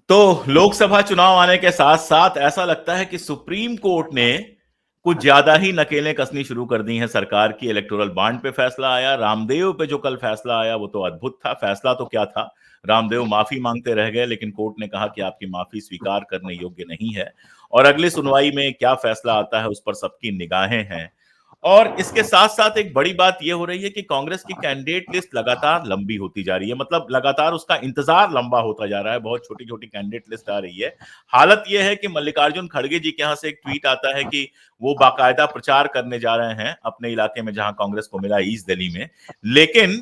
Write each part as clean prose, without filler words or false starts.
तो लोकसभा चुनाव आने के साथ साथ ऐसा लगता है कि सुप्रीम कोर्ट ने कुछ ज्यादा ही नकेलें कसनी शुरू कर दी हैं सरकार की। इलेक्टोरल बॉन्ड पे फैसला आया, रामदेव पे जो कल फैसला आया वो तो अद्भुत था। फैसला तो क्या था, रामदेव माफी मांगते रह गए, लेकिन कोर्ट ने कहा कि आपकी माफी स्वीकार करने योग्य नहीं है। और अगली सुनवाई में क्या फैसला आता है उस पर सबकी निगाहें हैं। और इसके साथ साथ एक बड़ी बात यह हो रही है कि कांग्रेस की कैंडिडेट लिस्ट लगातार लंबी होती जा रही है, मतलब लगातार उसका इंतजार लंबा होता जा रहा है। बहुत छोटी छोटी कैंडिडेट लिस्ट आ रही है। हालत यह है कि मल्लिकार्जुन खड़गे जी के यहां से एक ट्वीट आता है कि वो बाकायदा प्रचार करने जा रहे हैं अपने इलाके में जहां कांग्रेस को मिला, ईस्ट दिल्ली में। लेकिन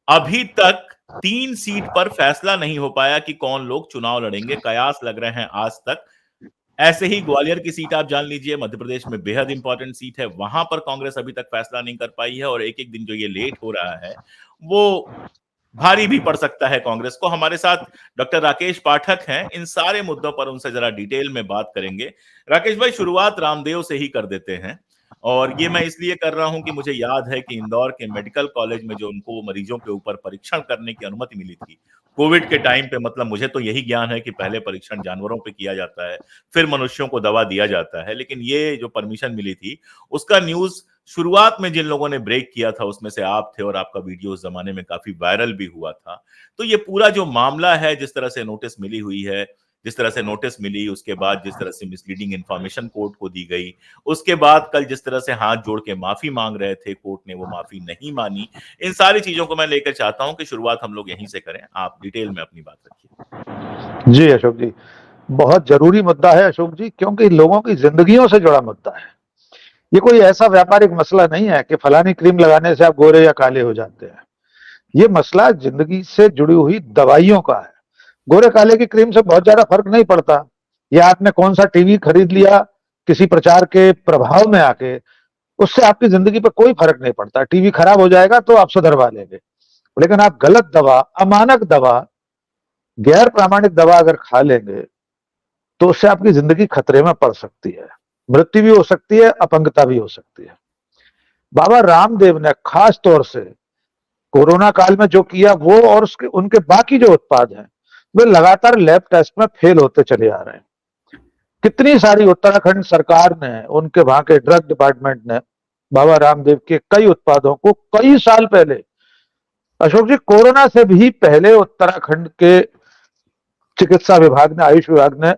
अभी तक 3 सीट पर फैसला नहीं हो पाया कि कौन लोग चुनाव लड़ेंगे। कयास लग रहे हैं आज तक। ऐसे ही ग्वालियर की सीट आप जान लीजिए, मध्य प्रदेश में बेहद इंपॉर्टेंट सीट है, वहां पर कांग्रेस अभी तक फैसला नहीं कर पाई है। और एक एक दिन जो ये लेट हो रहा है वो भारी भी पड़ सकता है कांग्रेस को। हमारे साथ डॉक्टर राकेश पाठक हैं, इन सारे मुद्दों पर उनसे जरा डिटेल में बात करेंगे। राकेश भाई, शुरुआत रामदेव से ही कर देते हैं। और ये मैं इसलिए कर रहा हूं कि मुझे याद है कि इंदौर के मेडिकल कॉलेज में जो उनको मरीजों के ऊपर परीक्षण करने की अनुमति मिली थी कोविड के टाइम पे, मतलब मुझे तो यही ज्ञान है कि पहले परीक्षण जानवरों पे किया जाता है, फिर मनुष्यों को दवा दिया जाता है। लेकिन ये जो परमिशन मिली थी उसका न्यूज शुरुआत में जिन लोगों ने ब्रेक किया था उसमें से आप थे, और आपका वीडियो उस जमाने में काफी वायरल भी हुआ था। तो ये पूरा जो मामला है, जिस तरह से नोटिस मिली हुई है, जिस तरह से नोटिस मिली, उसके बाद जिस तरह से मिसलीडिंग इंफॉर्मेशन कोर्ट को दी गई, उसके बाद कल जिस तरह से हाथ जोड़ के माफी मांग रहे थे, कोर्ट ने वो माफी नहीं मानी, इन सारी चीजों को मैं लेकर चाहता हूं कि शुरुआत हम लोग यहीं से करें। आप डिटेल में अपनी बात रखिए। जी अशोक जी, बहुत जरूरी मुद्दा है अशोक जी, क्योंकि लोगों की जिंदगियों से जुड़ा मुद्दा है। ये कोई ऐसा व्यापारिक मसला नहीं है कि फलानी क्रीम लगाने से आप गोरे या काले हो जाते हैं। ये मसला जिंदगी से जुड़ी हुई दवाइयों का है। गोरे काले की क्रीम से बहुत ज्यादा फर्क नहीं पड़ता। ये आपने कौन सा टीवी खरीद लिया किसी प्रचार के प्रभाव में आके, उससे आपकी जिंदगी पर कोई फर्क नहीं पड़ता। टीवी खराब हो जाएगा तो आप सुधरवा लेंगे, लेकिन आप गलत दवा, अमानक दवा, गैर प्रामाणिक दवा अगर खा लेंगे तो उससे आपकी जिंदगी खतरे में पड़ सकती है। मृत्यु भी हो सकती है, अपंगता भी हो सकती है। बाबा रामदेव ने खास तौर से कोरोना काल में जो किया वो, और उसके उनके बाकी जो उत्पाद हैं वे लगातार लैब टेस्ट में फेल होते चले आ रहे हैं। कितनी सारी उत्तराखंड सरकार ने, उनके वहां के ड्रग डिपार्टमेंट ने बाबा रामदेव के कई उत्पादों को कई साल पहले, अशोक जी कोरोना से भी पहले, उत्तराखंड के चिकित्सा विभाग ने, आयुष विभाग ने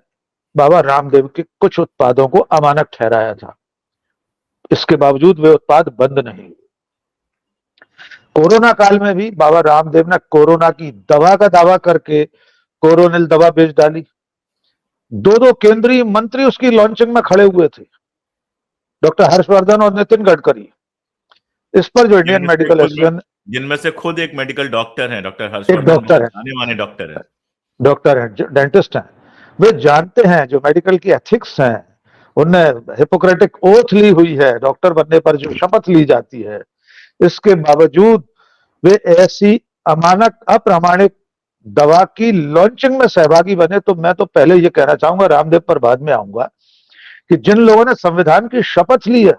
बाबा रामदेव के कुछ उत्पादों को अमानक ठहराया था। इसके बावजूद वे उत्पाद बंद नहीं हुए। कोरोना काल में भी बाबा रामदेव ने कोरोना की दवा का दावा करके कोरोनिल दवा बेच डाली। दो दो केंद्रीय मंत्री उसकी लॉन्चिंग में खड़े हुए थे, डॉक्टर हर्षवर्धन और नितिन गडकरी। इस पर जो इंडियन मेडिकल एसोसिएशन, जिनमें से खुद एक मेडिकल डॉक्टर हैं, डॉक्टर एक हर्षवर्धन, डॉक्टर है, जाने माने डॉक्टर है, डेंटिस्ट हैं, वे जानते हैं, जो मेडिकल की एथिक्स हैं, उनने हिपोक्रेटिक ओथ ली हुई है, डॉक्टर बनने पर जो शपथ ली जाती है, इसके बावजूद वे ऐसी अमानक अप्रामाणिक दवा की लॉन्चिंग में सहभागी बने। तो मैं तो पहले ये कहना चाहूंगा, रामदेव पर बाद में आऊंगा, कि जिन लोगों ने संविधान की शपथ ली है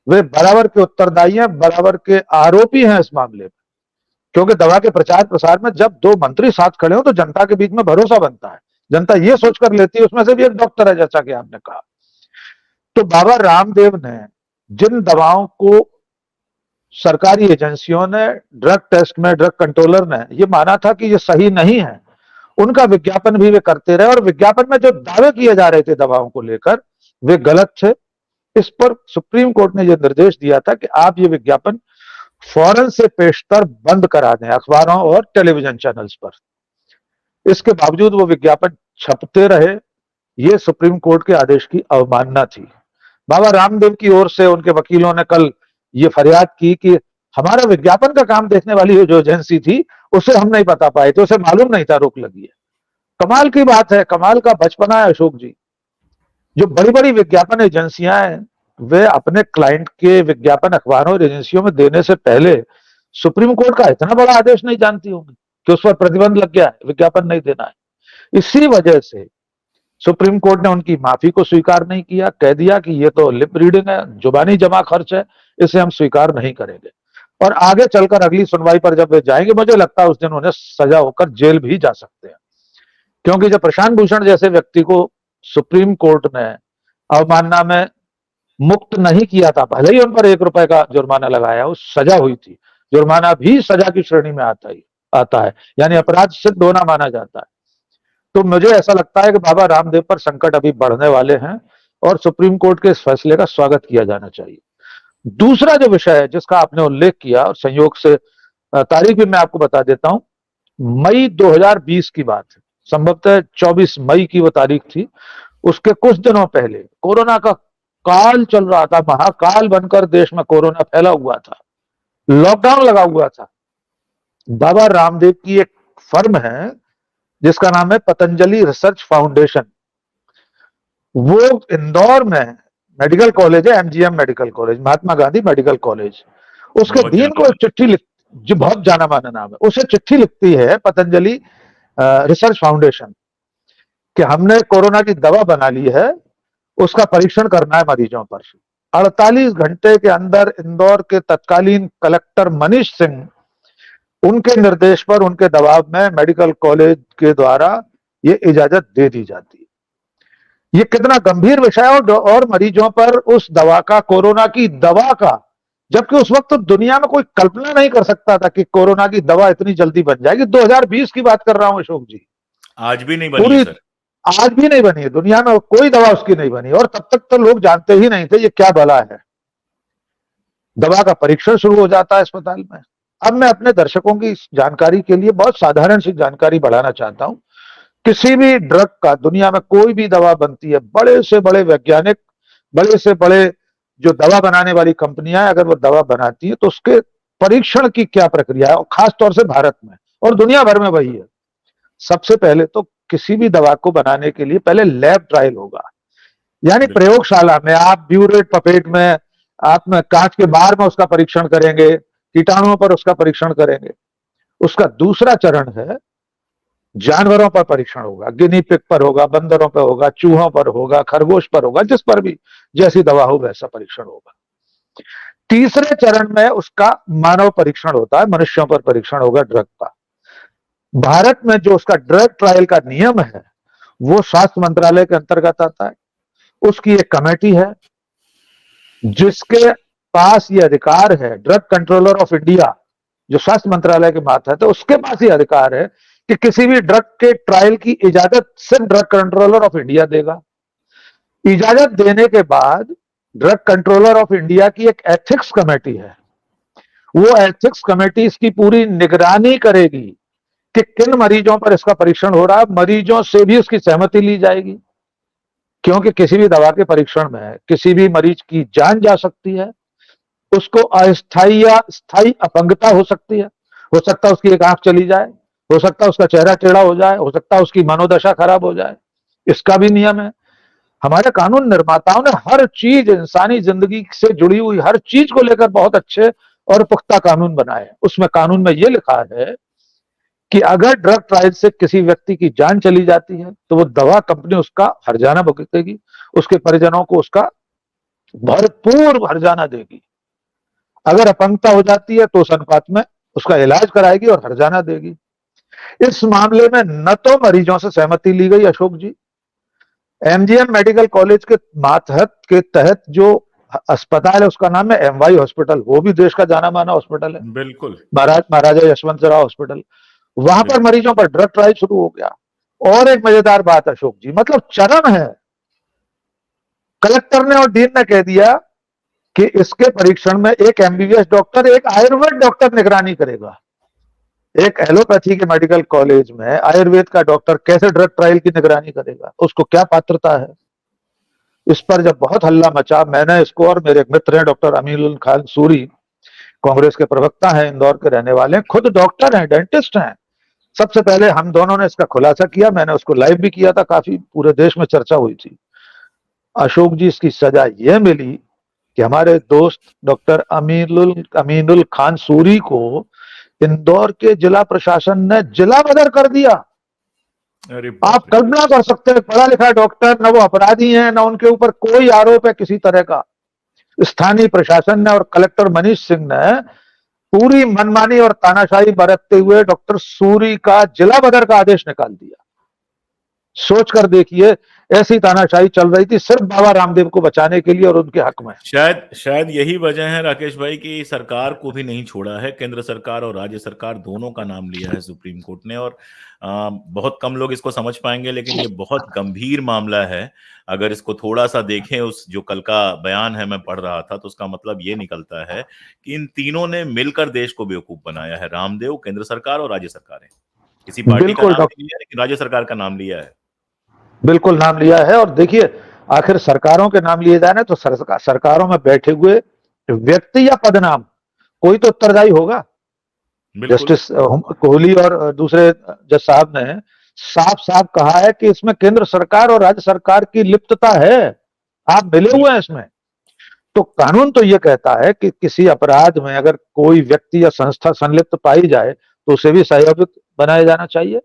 वे बराबर के उत्तरदायी हैं, बराबर के आरोपी हैं इस मामले में। क्योंकि दवा के प्रचार प्रसार में जब दो मंत्री साथ खड़े हो तो जनता के बीच में भरोसा बनता है। जनता ये सोचकर लेती है उसमें से भी एक डॉक्टर है, जैसा कि आपने कहा। तो बाबा रामदेव ने जिन दवाओं को सरकारी एजेंसियों ने, ड्रग टेस्ट में ड्रग कंट्रोलर ने ये माना था कि ये सही नहीं है, उनका विज्ञापन भी वे करते रहे, और विज्ञापन में जो दावे किए जा रहे थे दवाओं को लेकर वे गलत थे। इस पर सुप्रीम कोर्ट ने यह निर्देश दिया था कि आप ये विज्ञापन फौरन से पेशतर बंद करा दें अखबारों और टेलीविजन चैनल्स पर। इसके बावजूद वो विज्ञापन छपते रहे। ये सुप्रीम कोर्ट के आदेश की अवमानना थी। बाबा रामदेव की ओर से उनके वकीलों ने कल ये फरियाद की कि हमारा विज्ञापन का काम देखने वाली जो एजेंसी थी उसे हम नहीं बता पाए थे, उसे मालूम नहीं था रोक लगी है। कमाल की बात है, कमाल का बचपना है अशोक जी। जो बड़ी बड़ी विज्ञापन एजेंसियां हैं वे अपने क्लाइंट के विज्ञापन अखबारों और एजेंसियों में देने से पहले सुप्रीम कोर्ट का इतना बड़ा आदेश नहीं जानती होंगी कि उस पर प्रतिबंध लग गया है, विज्ञापन नहीं देना है। इसी वजह से सुप्रीम कोर्ट ने उनकी माफी को स्वीकार नहीं किया, कह दिया कि ये तो लिप रीडिंग है, जुबानी जमा खर्च है, इसे हम स्वीकार नहीं करेंगे। और आगे चलकर अगली सुनवाई पर जब वे जाएंगे, मुझे लगता है उस दिन उन्हें सजा होकर जेल भी जा सकते हैं। क्योंकि जब प्रशांत भूषण जैसे व्यक्ति को सुप्रीम कोर्ट ने अवमानना में मुक्त नहीं किया था, भले ही उन पर 1 रुपए का जुर्माना लगाया, उस सजा हुई थी। जुर्माना भी सजा की श्रेणी में आता है, यानी अपराध सिद्ध होना माना जाता है। तो मुझे ऐसा लगता है कि बाबा रामदेव पर संकट अभी बढ़ने वाले हैं और सुप्रीम कोर्ट के इस फैसले का स्वागत किया जाना चाहिए। दूसरा जो विषय है जिसका आपने उल्लेख किया, और संयोग से तारीख भी मैं आपको बता देता हूं, मई 2020 की बात है, संभवतः 24 मई की वो तारीख थी। उसके कुछ दिनों पहले कोरोना का काल चल रहा था, महाकाल बनकर देश में कोरोना फैला हुआ था, लॉकडाउन लगा हुआ था। बाबा रामदेव की एक फर्म है जिसका नाम है पतंजलि रिसर्च फाउंडेशन, वो इंदौर में मेडिकल कॉलेज है, MGM medical college, Mahatma Gandhi medical college. उसके बहुत डीन जाना को एक चिट्ठी लिख, जो बहुत जाना माना नाम है, उसे चिट्ठी लिखती है पतंजलि रिसर्च फाउंडेशन कि हमने कोरोना की दवा बना ली है, उसका परीक्षण करना है मरीजों पर। 48 घंटे के अंदर इंदौर के तत्कालीन कलेक्टर मनीष सिंह, उनके निर्देश पर, उनके दबाव में मेडिकल कॉलेज के द्वारा ये इजाजत दे दी जाती है। ये कितना गंभीर विषय है, और मरीजों पर उस दवा का, कोरोना की दवा का, जबकि उस वक्त तो दुनिया में कोई कल्पना नहीं कर सकता था कि कोरोना की दवा इतनी जल्दी बन जाएगी। 2020 की बात कर रहा हूं अशोक जी। आज भी नहीं बनी है पूरी, सर। आज भी नहीं बनी है, दुनिया में कोई दवा उसकी नहीं बनी, और तब तक तो लोग जानते ही नहीं थे ये क्या बला है। दवा का परीक्षण शुरू हो जाता है अस्पताल में। अब मैं अपने दर्शकों की जानकारी के लिए बहुत साधारण सी जानकारी बढ़ाना चाहता हूं। किसी भी ड्रग का, दुनिया में कोई भी दवा बनती है, बड़े से बड़े वैज्ञानिक, बड़े से बड़े जो दवा बनाने वाली कंपनियां, अगर वो दवा बनाती है तो उसके परीक्षण की क्या प्रक्रिया है, और खास तौर से भारत में और दुनिया भर में वही है। सबसे पहले तो किसी भी दवा को बनाने के लिए पहले लैब ट्रायल होगा, यानी प्रयोगशाला में आप ब्यूरेट पपेट में, आप में कांच के बार में उसका परीक्षण करेंगे, कीटाणुओं पर उसका परीक्षण करेंगे। उसका दूसरा चरण है जानवरों पर परीक्षण होगा, गिनी पिग पर होगा, बंदरों पर होगा, चूहों पर होगा, खरगोश पर होगा, जिस पर भी जैसी दवा हो वैसा परीक्षण होगा। तीसरे चरण में उसका मानव परीक्षण होता है, मनुष्यों पर परीक्षण होगा ड्रग का। भारत में जो उसका ड्रग ट्रायल का नियम है वो स्वास्थ्य मंत्रालय के अंतर्गत आता है। उसकी एक कमेटी है जिसके पास ये अधिकार है, ड्रग कंट्रोलर ऑफ इंडिया जो स्वास्थ्य मंत्रालय के मातहत है, उसके पास ये अधिकार है कि किसी भी ड्रग के ट्रायल की इजाजत सिर्फ ड्रग कंट्रोलर ऑफ इंडिया देगा। इजाजत देने के बाद ड्रग कंट्रोलर ऑफ इंडिया की एक एथिक्स कमेटी है, वो एथिक्स कमेटी इसकी पूरी निगरानी करेगी कि किन मरीजों पर इसका परीक्षण हो रहा है। मरीजों से भी उसकी सहमति ली जाएगी, क्योंकि किसी भी दवा के परीक्षण में किसी भी मरीज की जान जा सकती है, उसको अस्थायी या स्थायी अपंगता हो सकती है, हो सकता है उसकी एक आंख चली जाए, हो सकता है उसका चेहरा टेढ़ा हो जाए, हो सकता है उसकी मनोदशा खराब हो जाए। इसका भी नियम है। हमारे कानून निर्माताओं ने हर चीज, इंसानी जिंदगी से जुड़ी हुई हर चीज को लेकर बहुत अच्छे और पुख्ता कानून बनाए हैं। उसमें कानून में यह लिखा है कि अगर ड्रग ट्रायल से किसी व्यक्ति की जान चली जाती है तो वो दवा कंपनी उसका हर्जाना भुगतेगी, उसके परिजनों को उसका भरपूर हर्जाना देगी। अगर अपंगता हो जाती है तो उस अनुपात में उसका इलाज कराएगी और हर्जाना देगी। इस मामले में न तो मरीजों से सहमति ली गई अशोक जी, एमजीएम मेडिकल कॉलेज के मातहत के तहत जो अस्पताल है उसका नाम है एमवाई हॉस्पिटल, वो भी देश का जाना माना हॉस्पिटल है, बिल्कुल। महाराजा यशवंतराव हॉस्पिटल। वहां पर मरीजों पर ड्रग ट्रायल शुरू हो गया। और एक मजेदार बात अशोक जी, मतलब चरम है, कलेक्टर ने और डीन ने कह दिया कि इसके परीक्षण में एक एमबीबीएस डॉक्टर, एक आयुर्वेद डॉक्टर निगरानी करेगा। एक एलोपैथी के मेडिकल कॉलेज में आयुर्वेद का डॉक्टर कैसे ड्रग ट्रायल की निगरानी करेगा, उसको क्या पात्रता है? इस पर जब बहुत हल्ला मचा, मैंने इसको, और मेरे एक मित्र हैं डॉक्टर अमीनुल खान सूरी, कांग्रेस के प्रवक्ता हैं, इंदौर के रहने वाले हैं, खुद डॉक्टर हैं, डेंटिस्ट हैं, सबसे पहले हम दोनों ने इसका खुलासा किया। मैंने उसको लाइव भी किया था, काफी पूरे देश में चर्चा हुई थी। अशोक जी, इसकी सजा यह मिली कि हमारे दोस्त डॉक्टर अमीनुल खान सूरी को इंदौर के जिला प्रशासन ने जिला बदर कर दिया। अरे आप कल्पना कर सकते हैं, पढ़ा लिखा डॉक्टर, न वो अपराधी हैं, न उनके ऊपर कोई आरोप है किसी तरह का। स्थानीय प्रशासन ने और कलेक्टर मनीष सिंह ने पूरी मनमानी और तानाशाही बरतते हुए डॉक्टर सूरी का जिला बदर का आदेश निकाल दिया। सोच कर देखिए, ऐसी तानाशाही चल रही थी सिर्फ बाबा रामदेव को बचाने के लिए और उनके हक में। शायद शायद यही वजह है राकेश भाई कि सरकार को भी नहीं छोड़ा है। केंद्र सरकार और राज्य सरकार दोनों का नाम लिया है सुप्रीम कोर्ट ने, और बहुत कम लोग इसको समझ पाएंगे, लेकिन ये बहुत गंभीर मामला है। अगर इसको थोड़ा सा देखें, उस जो कल का बयान है मैं पढ़ रहा था, तो उसका मतलब ये निकलता है कि इन तीनों ने मिलकर देश को बेवकूफ बनाया है। रामदेव, केंद्र सरकार और राज्य सरकारें। किसी पार्टी का बिल्कुल नाम डॉक्टर, नहीं लिया, लेकिन राज्य सरकार का नाम लिया है। बिल्कुल नाम लिया है। और देखिए, आखिर सरकारों के नाम लिए जाए ना, तो सरकारों में बैठे हुए व्यक्ति या पदनाम, कोई तो उत्तरदायी होगा। बिल्कुल। जस्टिस कोहली और दूसरे जज साहब ने साफ साफ कहा है कि इसमें केंद्र सरकार और राज्य सरकार की लिप्तता है, आप मिले हुए हैं इसमें। तो कानून तो यह कहता है कि किसी अपराध में अगर कोई व्यक्ति या संस्था संलिप्त पाई जाए तो उसे भी सह अभियुक्त बनाया जाना चाहिए,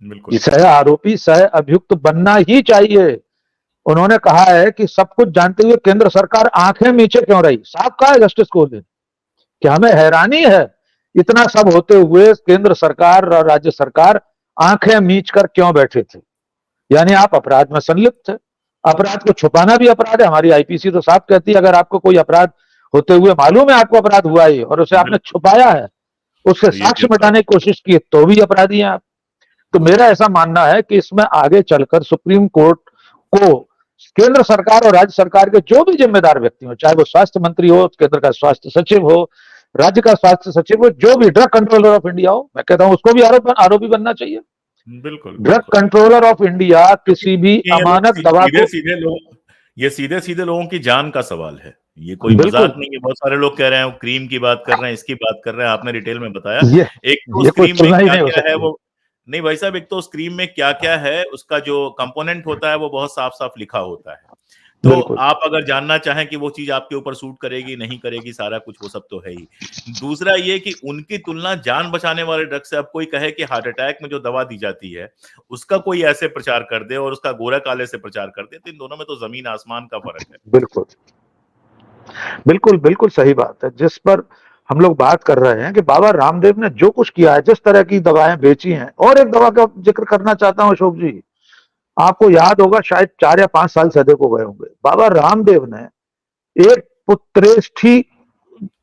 बिल्कुल। सह आरोपी सह अभियुक्त बनना ही चाहिए। उन्होंने कहा है कि सब कुछ जानते हुए केंद्र सरकार आंखें नीचे क्यों रही, साफ कहा है जस्टिस कोहली ने कि हमें हैरानी है, इतना सब होते हुए केंद्र सरकार और राज्य सरकार आंखें मीच कर क्यों बैठे थे। यानी आप अपराध में संलिप्त थे। अपराध को छुपाना भी अपराध है, हमारी आईपीसी तो साफ कहती है अगर आपको कोई अपराध होते हुए मालूम है आपको अपराध हुआ ही और उसे आपने बिल्कुल। छुपाया है, उसके तो ये भी साक्ष्य अपराध मिटाने की कोशिश की, तो भी अपराधी हैं आप। तो मेरा ऐसा मानना है कि इसमें आगे चलकर सुप्रीम कोर्ट को केंद्र सरकार और राज्य सरकार के जो भी जिम्मेदार व्यक्ति हो, चाहे वो स्वास्थ्य मंत्री हो, केंद्र का स्वास्थ्य सचिव हो, राज्य का स्वास्थ्य सचिव हो, जो भी ड्रग कंट्रोलर ऑफ इंडिया हो, मैं कहता हूं उसको भी आरोपी बनना चाहिए। है। बिल्कुल, ड्रग बिल्कुल। कंट्रोलर ऑफ इंडिया क्योंकि किसी भी ये लोग अमानक दवा को, सीधे-सीधे लोग, ये सीधे-सीधे लोगों की जान का सवाल है। ये कोई बिल्कुल, मज़ाक नहीं है। बहुत सारे लोग कह रहे हैं, वो क्रीम की बात कर रहे हैं, इसकी बात कर रहे हैं, आपने डिटेल में बताया। ये एक तो उस ये कोई क्रीम में तुलना ही नहीं हो क्या-क्या है सकती। वो, नहीं भाई साहब, एक तो उस क्रीम में क्या-क्या है, उसका जो कंपोनेंट होता है, वो बहुत साफ-साफ लिखा होता है। तो बिल्कुल, आप अगर जानना चाहें कि वो चीज़ आपके ऊपर सूट करेगी, नहीं करेगी, सारा कुछ वो सब तो है ही। दूसरा ये कि उनकी तुलना जान बचाने वाले ड्रग से, अब कोई कहे कि हार्ट अटैक में जो दवा दी जाती है, उसका कोई ऐसे प्रचार कर दे और उसका गोरा काले से प्रचार कर दे, तो इन दोनों में तो ज़मीन आसमान का फ़र्क है। बिल्कुल, बिल्कुल, बिल्कुल सही बात है। जिस पर हम लोग बात कर रहे हैं कि बाबा रामदेव ने जो कुछ किया है, जिस तरह की दवाएं बेची हैं, और एक दवा का जिक्र करना चाहता हूं अशोक जी, आपको याद होगा शायद 4 या 5 साल से अधिक हो गए होंगे, बाबा रामदेव ने एक पुत्रेष्ठी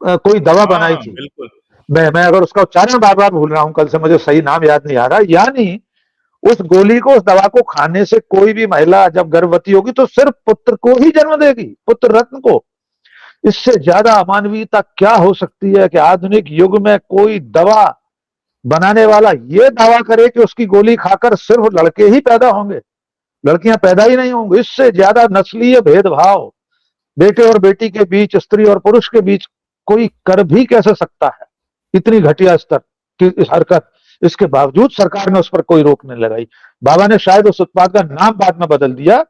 कोई दवा बनाई हाँ, थी। बिल्कुल। मैं अगर उसका उच्चारण बार बार भूल रहा हूं, कल से मुझे सही नाम याद नहीं आ रहा। यानी उस गोली को, उस दवा को खाने से कोई भी महिला जब गर्भवती होगी तो सिर्फ पुत्र को ही जन्म देगी, पुत्र रत्न को। इससे ज्यादा अमानवीयता क्या हो सकती है कि आधुनिक युग में कोई दवा बनाने वाला ये दावा करे कि उसकी गोली खाकर सिर्फ लड़के ही पैदा होंगे, लड़कियां पैदा ही नहीं होंगी। इससे ज्यादा नस्लीय भेदभाव बेटे और बेटी के बीच, स्त्री और पुरुष के बीच कोई कर भी कैसे सकता है, इतनी घटिया स्तर की इस हरकत। इसके बावजूद सरकार ने उस पर कोई रोक नहीं लगाई। बाबा ने शायद उस उत्पाद का नाम बाद में बदल दिया,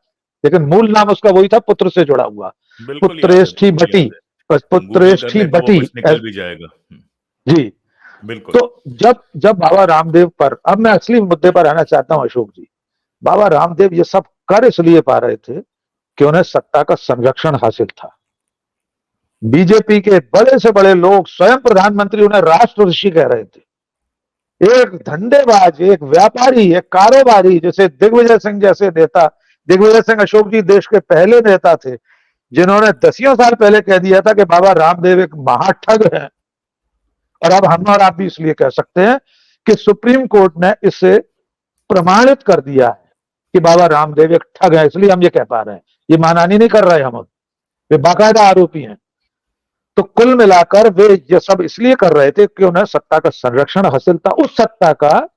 लेकिन मूल नाम उसका वही था, पुत्र से जुड़ा हुआ, बिल्कुल याद है, पुत्रेष्ठी बिल्कुल बटी, याद है। गूगल पुत्रेष्ठी करने पे वो बटी। कुछ निकल भी जाएगा। जी। बिल्कुल। तो जब जब बाबा रामदेव पर, अब मैं असली मुद्दे पर आना चाहता हूं अशोक जी, बाबा रामदेव ये सब कर इसलिए पा रहे थे कि उन्हें सत्ता का संरक्षण हासिल था। बीजेपी के बड़े से बड़े लोग, स्वयं प्रधानमंत्री उन्हें राष्ट्र ऋषि कह रहे थे। एक धंधेबाज, एक व्यापारी, एक कारोबारी, जैसे दिग्विजय सिंह जैसे नेता, दिग्विजय सिंह अशोक जी देश के पहले नेता थे जिन्होंने दसियों साल पहले कह दिया था कि बाबा रामदेव एक महाठग है। और अब हम और आप भी इसलिए कह सकते हैं कि सुप्रीम कोर्ट ने इसे प्रमाणित कर दिया है कि बाबा रामदेव एक ठग है, इसलिए हम ये कह पा रहे हैं। ये मानहानि नहीं कर रहे हम, वे बाकायदा आरोपी हैं। तो कुल मिलाकर वे ये सब इसलिए कर रहे थे कि उन्हें सत्ता का संरक्षण हासिल था, उस सत्ता का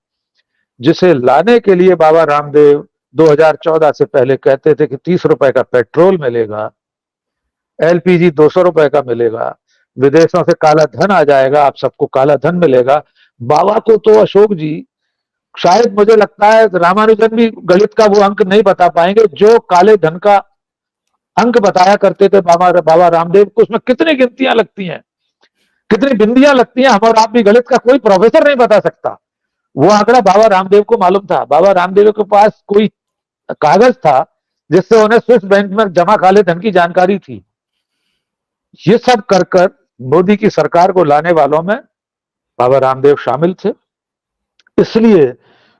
जिसे लाने के लिए बाबा रामदेव 2014 से पहले कहते थे कि 30 रुपए का पेट्रोल मिलेगा, एलपीजी 200 रुपए का मिलेगा, विदेशों से काला धन आ जाएगा, आप सबको काला धन मिलेगा। बाबा को तो अशोक जी, शायद मुझे लगता है रामानुजन भी गणित का वो अंक नहीं बता पाएंगे जो काले धन का अंक बताया करते थे बाबा बाबा रामदेव को। उसमें कितनी गिनतियां लगती हैं, कितनी बिंदियां लगती हैं, हम और आप भी गणित का कोई प्रोफेसर नहीं बता सकता। वो आंकड़ा बाबा रामदेव को मालूम था। बाबा रामदेव के पास कोई कागज था जिससे उन्हें स्विस बैंक में जमा काले धन की जानकारी थी। ये सब कर कर मोदी की सरकार को लाने वालों में बाबा रामदेव शामिल थे। इसलिए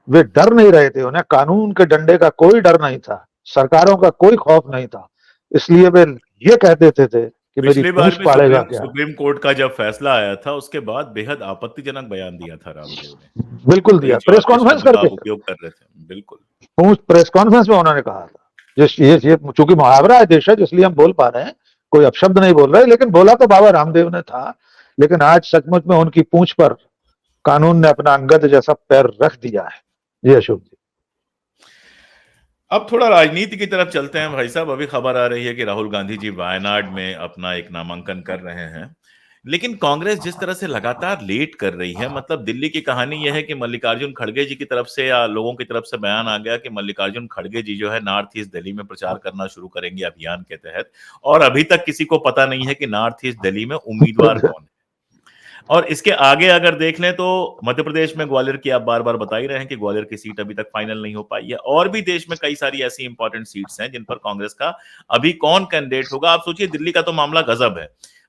वे डर नहीं रहे थे, उन्हें कानून के डंडे का कोई डर नहीं था, सरकारों का कोई खौफ नहीं था, इसलिए वे ये कह देते थे कि मेरी पिछली बार पूंछ भी पाड़ेगा सुप्रीम क्या। सुप्रीम कोर्ट का जब फैसला आया था उसके बाद बेहद आपत्तिजनक बयान दिया था रामदेव ने। बिल्कुल कई दिया, जो प्रेस आप इस कॉन्फ्रेंस शब्द का करके, उपयोग कर रहे थे, बिल्कुल। पूंछ प्रेस कॉन्फ्रेंस में उन्होंने कहा था। ये चूंकि मुहावरा है देश, इसलिए हम बोल पा रहे हैं, कोई अपशब्द नहीं बोल रहे, लेकिन बोला तो बाबा रामदेव ने था। लेकिन आज सचमुच में उनकी पूंछ पर कानून ने अपना अंगद जैसा पैर रख दिया है। जी अशोक जी। अब थोड़ा राजनीति की तरफ चलते हैं भाई साहब। अभी खबर आ रही है कि राहुल गांधी जी वायनाड में अपना एक नामांकन कर रहे हैं, लेकिन कांग्रेस जिस तरह से लगातार लेट कर रही है, मतलब दिल्ली की कहानी यह है कि मल्लिकार्जुन खड़गे जी की तरफ से या लोगों की तरफ से बयान आ गया कि मल्लिकार्जुन खड़गे जी जो है नॉर्थ ईस्ट दिल्ली में प्रचार करना शुरू करेंगे अभियान के तहत, और अभी तक किसी को पता नहीं है कि नॉर्थ ईस्ट दिल्ली में उम्मीदवार कौन है। और इसके आगे अगर देख लें तो मध्य प्रदेश में ग्वालियर की आप बार बार बता ही रहे हैं कि ग्वालियर की सीट अभी तक फाइनल नहीं हो पाई है, और भी देश में कई सारी ऐसी इंपॉर्टेंट सीट्स हैं जिन पर कांग्रेस का अभी कौन कैंडिडेट होगा। आप सोचिए, दिल्ली का तो मामला गजब है।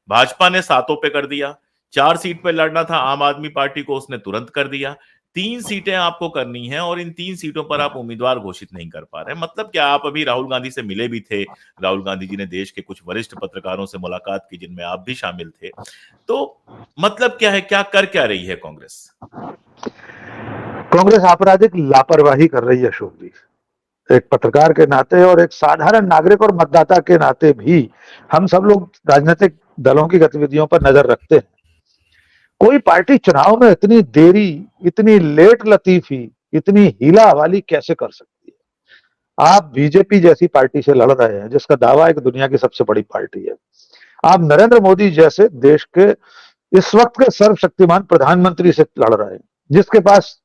भाजपा ने 7 पे कर दिया, 4 सीट पे लड़ना था आम आदमी पार्टी को, उसने तुरंत कर दिया। 3 सीटें आपको करनी है और इन 3 सीटों पर आप उम्मीदवार घोषित नहीं कर पा रहे। मतलब क्या, आप अभी राहुल गांधी से मिले भी थे, राहुल गांधी जी ने देश के कुछ वरिष्ठ पत्रकारों से मुलाकात की जिनमें आप भी शामिल थे, तो मतलब क्या है, क्या कर क्या रही है कांग्रेस? कांग्रेस आपराधिक लापरवाही कर रही है अशोक जी। एक पत्रकार के नाते और एक साधारण नागरिक और मतदाता के नाते भी हम सब लोग राजनीतिक दलों की गतिविधियों पर नजर रखते हैं। कोई पार्टी चुनाव में इतनी देरी, इतनी लेट लतीफी, इतनी हीला हवाली कैसे कर सकती है? आप बीजेपी जैसी पार्टी से लड़ रहे हैं जिसका दावा है कि दुनिया की सबसे बड़ी पार्टी है। आप नरेंद्र मोदी जैसे देश के इस वक्त के सर्वशक्तिमान प्रधानमंत्री से लड़ रहे हैं, जिसके पास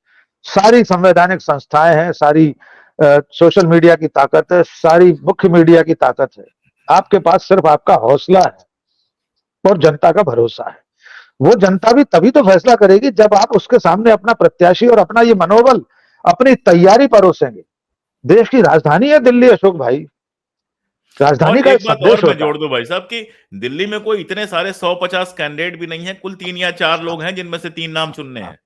सारी संवैधानिक संस्थाएं हैं, सारी सोशल मीडिया की ताकत है, सारी मुख्य मीडिया की ताकत है। आपके पास सिर्फ आपका हौसला है और जनता का भरोसा है। वो जनता भी तभी तो फैसला करेगी जब आप उसके सामने अपना प्रत्याशी और अपना ये मनोबल, अपनी तैयारी परोसेंगे। देश की राजधानी है दिल्ली अशोक भाई, और राजधानी का एक एक बात और संदेश मैं होता है। जोड़ दूं भाई साहब कि दिल्ली में कोई इतने सारे 150 कैंडिडेट भी नहीं है, कुल 3 या 4 लोग हैं जिनमें से 3 नाम चुनने हैं।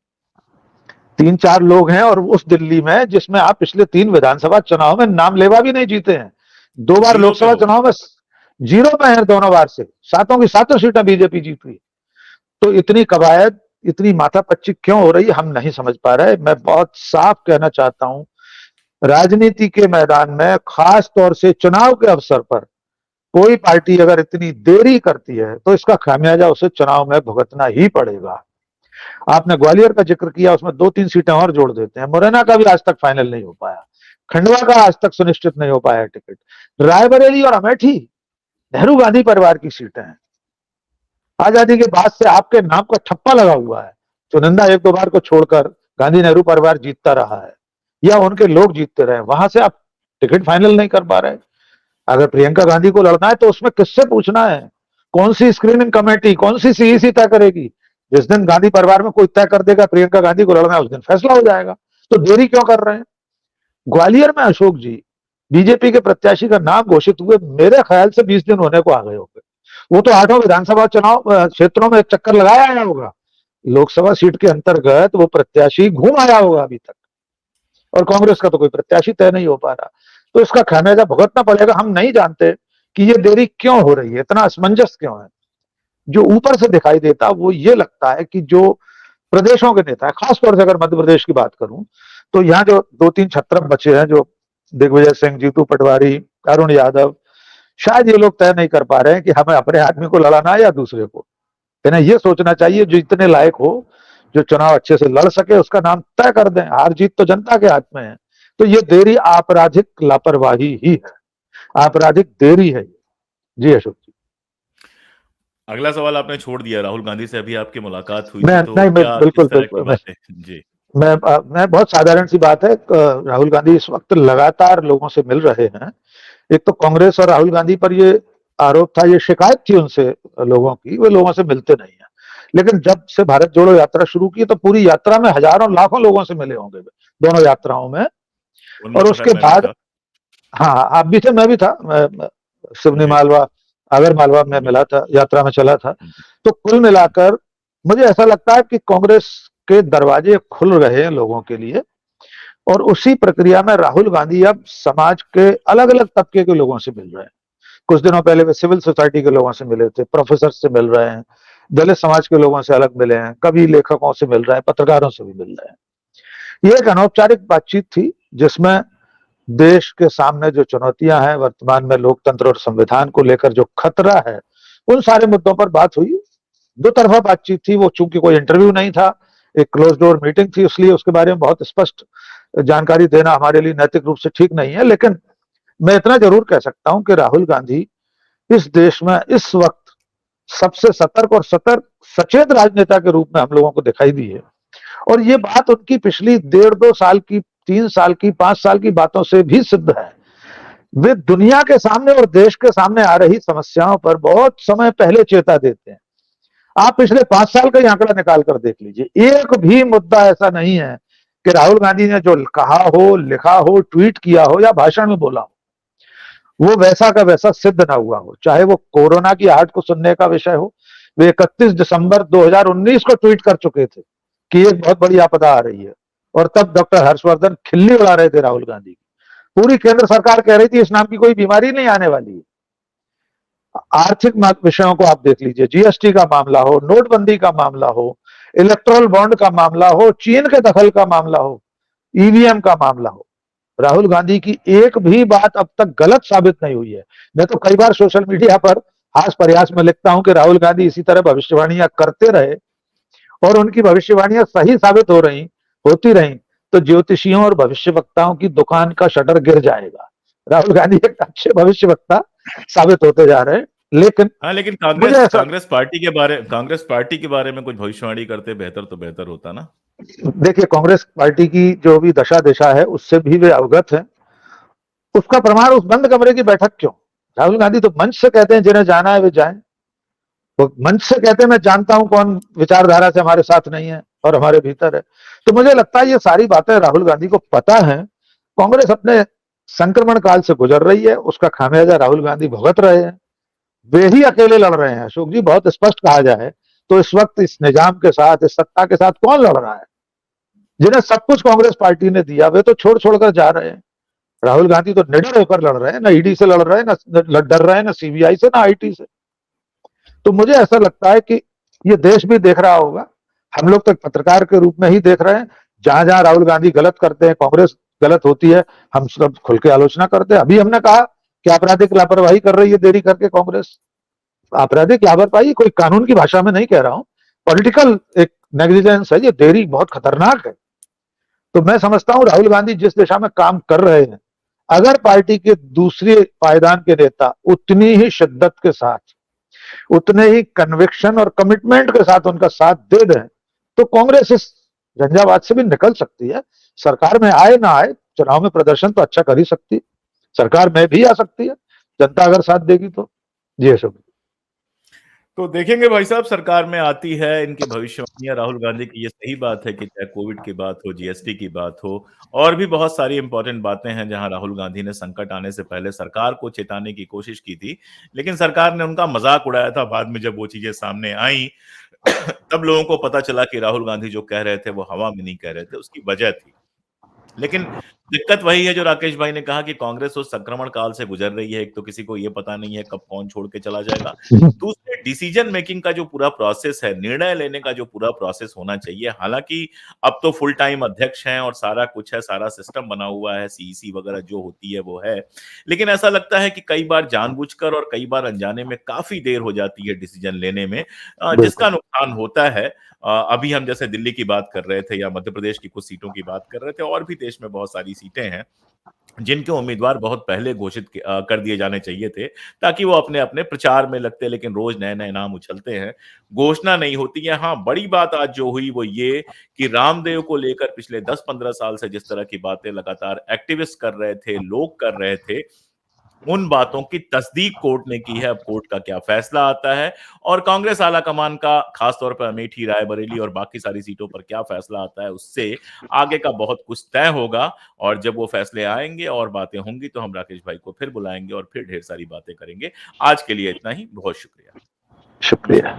3-4 लोग हैं, और उस दिल्ली में जिसमें आप पिछले 3 विधानसभा चुनाव में नाम लेवा भी नहीं जीते हैं। 2 बार जीरो पे लोकसभा हो। चुनाव में जीरो पे हैं, दोनों बार से सातों की सातों सीटें बीजेपी जीत गई। तो इतनी कवायद, इतनी माथापच्ची क्यों हो रही है, हम नहीं समझ पा रहे। मैं बहुत साफ कहना चाहता हूं, राजनीति के मैदान में खास तौर से चुनाव के अवसर पर कोई पार्टी अगर इतनी देरी करती है तो इसका खामियाजा उसे चुनाव में भुगतना ही पड़ेगा। आपने ग्वालियर का जिक्र किया, उसमें 2-3 सीटें और जोड़ देते हैं। मुरैना का भी आज तक फाइनल नहीं हो पाया, खंडवा का आज तक सुनिश्चित नहीं हो पाया टिकट, रायबरेली और अमेठी नेहरू गांधी परिवार की सीटें हैं। आजादी के बाद से आपके नाम का ठप्पा लगा हुआ है। चुनिंदा 1-2 बार को छोड़कर गांधी नेहरू परिवार जीतता रहा है या उनके लोग जीतते रहे, वहां से आप टिकट फाइनल नहीं कर पा रहे। अगर प्रियंका गांधी को लड़ना है तो उसमें किससे पूछना है? कौन सी स्क्रीनिंग कमेटी, कौन सी सीईसी तय करेगी? जिस दिन गांधी परिवार में कोई तय कर देगा प्रियंका गांधी को लड़ना है, उस दिन फैसला हो जाएगा। तो देरी क्यों कर रहे हैं? ग्वालियर में अशोक जी बीजेपी के प्रत्याशी का नाम घोषित हुए मेरे ख्याल से 20 दिन होने को आ गए होंगे। वो तो 8 विधानसभा चुनाव क्षेत्रों में एक चक्कर लगाया आया होगा, लोकसभा सीट के अंतर्गत वो प्रत्याशी घूम आया होगा अभी तक, और कांग्रेस का तो कोई प्रत्याशी तय नहीं हो पा रहा। तो इसका खामियाजा भुगतना पड़ेगा। हम नहीं जानते कि ये देरी क्यों हो रही है, इतना असमंजस क्यों है। जो ऊपर से दिखाई देता वो ये लगता है कि जो प्रदेशों के नेता है, खासतौर से अगर मध्य प्रदेश की बात करूं, तो यहाँ जो 2-3 छत्रप बचे हैं, जो दिग्विजय सिंह, जीतू पटवारी, अरुण यादव, शायद ये लोग तय नहीं कर पा रहे हैं कि हमें अपने आदमी को लड़ाना है या दूसरे को। इन्हें ये सोचना चाहिए, जो इतने लायक हो, जो चुनाव अच्छे से लड़ सके, उसका नाम तय कर दें। हार जीत तो जनता के हाथ में है। तो ये देरी आपराधिक लापरवाही ही है, आपराधिक देरी है। जी अशोक जी। अगला सवाल आपने छोड़ दिया, राहुल गांधी से अभी आपकी मुलाकात हुई थी, मैं तो नहीं, मैं क्या बिल्कुल किस तरह की बिल्कुल बातें? जी। मैं बहुत साधारण सी बात है। राहुल गांधी इस वक्त लगातार लोगों से मिल रहे हैं। एक तो कांग्रेस और राहुल गांधी पर ये आरोप था, ये शिकायत थी उनसे लोगों की, वे लोगों से मिलते नहीं है। लेकिन जब से भारत जोड़ो यात्रा शुरू की तो पूरी यात्रा में हजारों लाखों लोगों से मिले होंगे दोनों यात्राओं में। उनमें और तो खैर उसके मैं भी बाद, था। हाँ आप भी थे, मैं भी था, सिवनी जी। मालवा, आगर मालवा में मिला बिल्कुल। था, यात्रा में चला था। जी। तो कुल मिलाकर मुझे ऐसा लगता है कि कांग्रेस के दरवाजे खुल रहे हैं लोगों के लिए। और उसी प्रक्रिया में राहुल गांधी अब समाज के अलग अलग तबके के लोगों से मिल रहे हैं। कुछ दिनों पहले वे सिविल सोसाइटी के लोगों से मिले थे, प्रोफेसर से मिल रहे हैं, दलित समाज के लोगों से अलग मिले हैं, कभी लेखकों से मिल रहे हैं, पत्रकारों से भी मिल रहे हैं। ये एक अनौपचारिक बातचीत थी जिसमें देश के सामने जो चुनौतियां हैं, वर्तमान में लोकतंत्र और संविधान को लेकर जो खतरा है, उन सारे मुद्दों पर बात हुई। दो तरफा बातचीत थी, वो चूंकि कोई इंटरव्यू नहीं था, एक क्लोज डोर मीटिंग थी, इसलिए उसके बारे में बहुत स्पष्ट जानकारी देना हमारे लिए नैतिक रूप से ठीक नहीं है। लेकिन मैं इतना जरूर कह सकता हूं कि राहुल गांधी इस देश में इस वक्त सबसे सतर्क और सचेत राजनेता के रूप में हम लोगों को दिखाई दी है। और ये बात उनकी पिछली 1.5-2 साल की, 3 साल की, 5 साल की बातों से भी सिद्ध है। वे दुनिया के सामने और देश के सामने आ रही समस्याओं पर बहुत समय पहले चेता देते हैं। आप पिछले 5 साल का ही आंकड़ा निकाल कर देख लीजिए, एक भी मुद्दा ऐसा नहीं है कि राहुल गांधी ने जो कहा हो, लिखा हो, ट्वीट किया हो या भाषण में बोला हो, वो वैसा का वैसा सिद्ध ना हुआ हो। चाहे वो कोरोना की आहट को सुनने का विषय हो, वे 31 दिसंबर 2019 को ट्वीट कर चुके थे कि एक बहुत बड़ी आपदा आ रही है, और तब डॉक्टर हर्षवर्धन खिल्ली उड़ा रहे थे राहुल गांधी की। पूरी केंद्र सरकार कह रही थी इस नाम की कोई बीमारी नहीं आने वाली है। आर्थिक विषयों को आप देख लीजिए, जीएसटी का मामला हो, नोटबंदी का मामला हो, इलेक्ट्रोल बॉन्ड का मामला हो, चीन के दखल का मामला हो, ईवीएम का मामला हो, राहुल गांधी की एक भी बात अब तक गलत साबित नहीं हुई है। मैं तो कई बार सोशल मीडिया पर हास प्रयास में लिखता हूं कि राहुल गांधी इसी तरह भविष्यवाणियां करते रहे और उनकी भविष्यवाणियां सही साबित होती रही तो ज्योतिषियों और भविष्यवक्ताओं की दुकान का शटर गिर जाएगा। राहुल गांधी एक अच्छे भविष्यवक्ता साबित होते जा रहे हैं। लेकिन हाँ, लेकिन मुझे ऐसा, कांग्रेस पार्टी के बारे में कुछ भविष्यवाणी करते बेहतर तो बेहतर होता ना। देखिए, कांग्रेस पार्टी की जो भी दशा दिशा है उससे भी वे अवगत हैं। उसका प्रमाण उस बंद कमरे की बैठक क्यों? राहुल गांधी तो मंच से कहते हैं जिन्हें जाना है वे जाएं। वो मंच से कहते हैं मैं जानता हूं कौन विचारधारा से हमारे साथ नहीं है और हमारे भीतर है। तो मुझे लगता है ये सारी बातें राहुल गांधी को पता है। कांग्रेस अपने संक्रमण काल से गुजर रही है, उसका खामियाजा राहुल गांधी भुगत रहे हैं। वे ही अकेले लड़ रहे हैं अशोक जी, बहुत स्पष्ट कहा जाए तो इस वक्त इस निजाम के साथ, इस सत्ता के साथ कौन लड़ रहा है? जिन्हें सब कुछ कांग्रेस पार्टी ने दिया वे तो छोड़ छोड़कर जा रहे हैं। राहुल गांधी तो निडर होकर लड़ रहे हैं, ना ईडी से लड़ रहे हैं, ना डर रहे हैं, ना सीबीआई से, ना आईटी से। तो मुझे ऐसा लगता है कि ये देश भी देख रहा होगा, हम लोग तो पत्रकार के रूप में ही देख रहे हैं। जहां जहां राहुल गांधी गलत करते हैं, कांग्रेस गलत होती है, हम सब खुल के आलोचना करते हैं। अभी हमने कहा कि आपराधिक लापरवाही कर रही है देरी करके कांग्रेस। आपराधिक लापरवाही कोई कानून की भाषा में नहीं कह रहा हूं, पॉलिटिकल एक नेग्लिजेंस है, ये देरी बहुत खतरनाक है। तो मैं समझता हूं राहुल गांधी जिस दिशा में काम कर रहे हैं, अगर पार्टी के दूसरे पायदान के नेता उतनी ही शिद्दत के साथ, उतने ही कन्विक्शन और कमिटमेंट के साथ उनका साथ दे दें तो कांग्रेस इस झंझावात से भी निकल सकती है। सरकार में आए ना आए, चुनाव में प्रदर्शन तो अच्छा कर ही सकती है, सरकार में भी आ सकती है, जनता अगर साथ देगी तो। जी अशोक। तो देखेंगे भाई साहब, सरकार में आती है, इनकी भविष्यवाणियां राहुल गांधी की, ये सही बात है कि चाहे कोविड की बात हो, जीएसटी की बात हो, और भी बहुत सारी इंपॉर्टेंट बातें हैं जहां राहुल गांधी ने संकट आने से पहले सरकार को चेताने की कोशिश की थी, लेकिन सरकार ने उनका मजाक उड़ाया था। बाद में जब वो चीजें सामने आई तब लोगों को पता चला कि राहुल गांधी जो कह रहे थे वो हवा में नहीं कह रहे थे, उसकी वजह थी। लेकिन दिक्कत वही है जो राकेश भाई ने कहा कि कांग्रेस उस संक्रमण काल से गुजर रही है। एक तो किसी को ये पता नहीं है कब कौन छोड़ के चला जाएगा, दूसरे डिसीजन मेकिंग का जो पूरा प्रोसेस है, निर्णय लेने का जो पूरा प्रोसेस होना चाहिए, हालांकि अब तो फुल टाइम अध्यक्ष हैं और सारा कुछ है, सारा सिस्टम बना हुआ है, सीईसी वगैरह जो होती है वो है, लेकिन ऐसा लगता है कि कई बार जानबूझकर और कई बार अनजाने में काफी देर हो जाती है डिसीजन लेने में, जिसका नुकसान होता है। अभी हम जैसे दिल्ली की बात कर रहे थे या मध्य प्रदेश की कुछ सीटों की बात कर रहे थे, और भी देश में बहुत सारी सीटें हैं जिनके उम्मीदवार बहुत पहले घोषित कर दिए जाने चाहिए थे, ताकि वो अपने अपने प्रचार में लगते, लेकिन रोज नए नए नाम उछलते हैं, घोषणा नहीं होती है। हाँ, बड़ी बात आज जो हुई वो ये कि रामदेव को लेकर पिछले 10-15 साल से जिस तरह की बातें लगातार एक्टिविस्ट कर रहे थे, लोग कर रहे थे, उन बातों की तस्दीक कोर्ट ने की है। अब कोर्ट का क्या फैसला आता है और कांग्रेस आला कमान का खासतौर पर अमेठी, रायबरेली और बाकी सारी सीटों पर क्या फैसला आता है, उससे आगे का बहुत कुछ तय होगा। और जब वो फैसले आएंगे और बातें होंगी तो हम राकेश भाई को फिर बुलाएंगे और फिर ढेर सारी बातें करेंगे। आज के लिए इतना ही, बहुत शुक्रिया। शुक्रिया।